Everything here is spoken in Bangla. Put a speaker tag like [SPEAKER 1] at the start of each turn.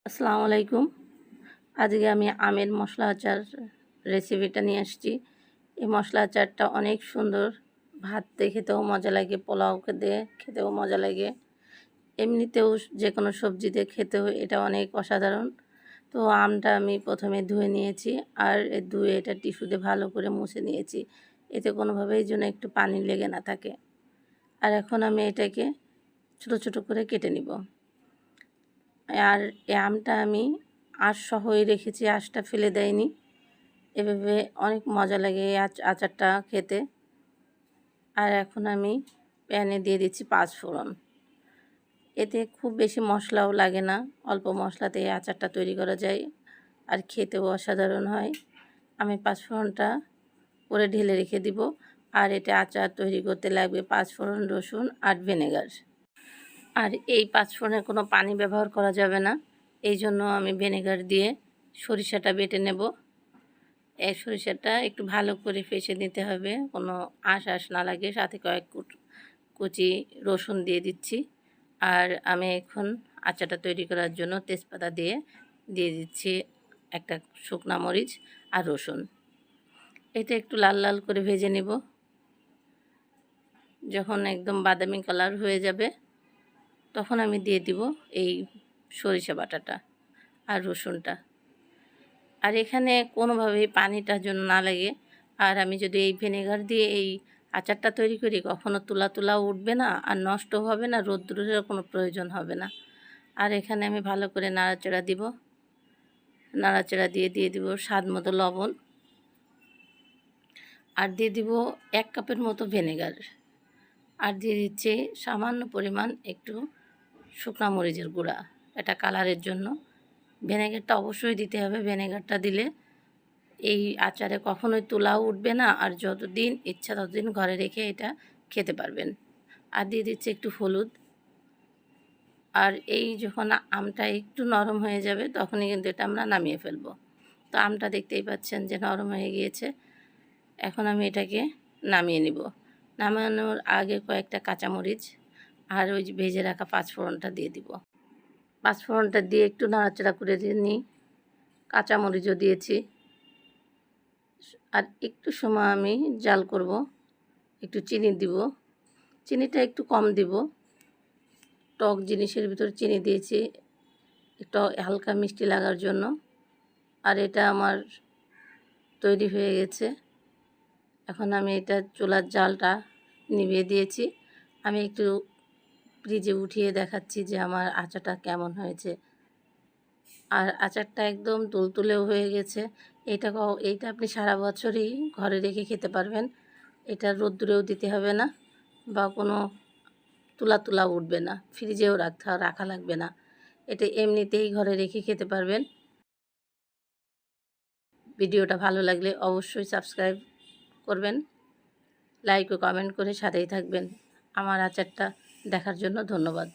[SPEAKER 1] আসসালামু আলাইকুম। আজকে আমি আমের মশলা আচার রেসিপিটা নিয়ে আসছি। এই মশলা আচারটা অনেক সুন্দর, ভাত দিয়ে খেতেও মজা লাগে, পোলাও দিয়ে খেতেও মজা লাগে, এমনিতেও যে কোনো সবজি দিয়ে খেতেও এটা অনেক অসাধারণ। তো আমটা আমি প্রথমে ধুয়ে নিয়েছি, আর ধুয়ে এটা টিস্যু দিয়ে ভালো করে মুছে নিয়েছি, এতে কোনোভাবেই যেন একটু পানি লেগে না থাকে। আর এখন আমি এটাকে ছোটো ছোটো করে কেটে নিব। আর এই আমটা আমি আঁশ সহই রেখেছি, আঁশটা ফেলে দেয়নি। এভাবে অনেক মজা লাগে এই আচারটা খেতে। আর এখন আমি প্যানে দিয়ে দিচ্ছি 5 ফোড়ন। এতে খুব বেশি মশলাও লাগে না, অল্প মশলাতে এই আচারটা তৈরি করা যায়, আর খেতেও অসাধারণ হয়। আমি 5 ফোড়নটা করে ঢেলে রেখে দিব। আর এটা আচার তৈরি করতে লাগবে 5 ফোড়ন, রসুন আর ভিনেগার। আর এই 5 ফোড়নে কোনো পানি ব্যবহার করা যাবে না, এই জন্য আমি ভিনেগার দিয়ে সরিষাটা বেটে নেব। এই সরিষাটা একটু ভালো করে ফেষে নিতে হবে, কোনো আঁশ না লাগে। সাথে কয়েক কুচি রসুন দিয়ে দিচ্ছি। আর আমি এখন আচারটা তৈরি করার জন্য তেজপাতা দিয়ে দিচ্ছি একটা শুকনা মরিচ আর রসুন। এটা একটু লাল লাল করে ভেজে নেব। যখন একদম বাদামি কালার হয়ে যাবে তখন আমি দিয়ে দিব এই সরিষা বাটাটা আর রসুনটা। আর এখানে কোনোভাবেই পানিটা যেন না লাগে। আর আমি যদি এই ভিনেগার দিয়ে এই আচারটা তৈরি করি, কখনো তুলা উঠবে না, আর নষ্ট হবে না, রোদ্দুরের কোনো প্রয়োজন হবে না। আর এখানে আমি ভালো করে নাড়াচাড়া দিব। নাড়াচাড়া দিয়ে দিব স্বাদ মতো লবণ, আর দিয়ে দিব 1 কাপের মতো ভিনেগার, আর দিয়ে দিচ্ছি সামান্য পরিমাণ একটু শুকনা মরিচের গুঁড়া, এটা কালারের জন্য। ভিনেগারটা অবশ্যই দিতে হবে, ভিনেগারটা দিলে এই আচারে কখনোই তুলাও উঠবে না, আর যতদিন ইচ্ছা ততদিন ঘরে রেখে এটা খেতে পারবেন। আর দিয়ে দিচ্ছি একটু হলুদ। আর এই যখন আমটা একটু নরম হয়ে যাবে তখনই কিন্তু এটা আমরা নামিয়ে ফেলবো। তো আমটা দেখতেই পাচ্ছেন যে নরম হয়ে গিয়েছে। এখন আমি এটাকে নামিয়ে নিব। নামানোর আগে কয়েকটা কাঁচামরিচ আর ওই যে ভেজে রাখা 5 ফোড়নটা দিয়ে দিব। 5 ফোড়নটা দিয়ে একটু নাড়াচাড়া করে দিয়ে নিই। কাঁচামরিচও দিয়েছি। আর একটু সময় আমি জাল করব। একটু চিনি দিব, চিনিটা একটু কম দিব, টক জিনিসের ভিতরে চিনি দিয়েছি একটু হালকা মিষ্টি লাগার জন্য। আর এটা আমার তৈরি হয়ে গেছে। এখন আমি এটা চুলার জালটা নিভিয়ে দিয়েছি। আমি একটু ফ্রিজে উঠিয়ে দেখাচ্ছি যে আমার আচারটা কেমন হয়েছে। আর আচারটা একদম তুলতুলেও হয়ে গেছে। এইটা আপনি সারা বছরই ঘরে রেখে খেতে পারবেন। এটা রোদ্দুরেও দিতে হবে না, বা কোনো তুলা উঠবে না, ফ্রিজেও রাখা লাগবে না। এটা এমনিতেই ঘরে রেখে খেতে পারবেন। ভিডিওটা ভালো লাগলে অবশ্যই সাবস্ক্রাইব করবেন, লাইক ও কমেন্ট করে সাথেই থাকবেন। আমার আচারটা দেখার জন্য ধন্যবাদ।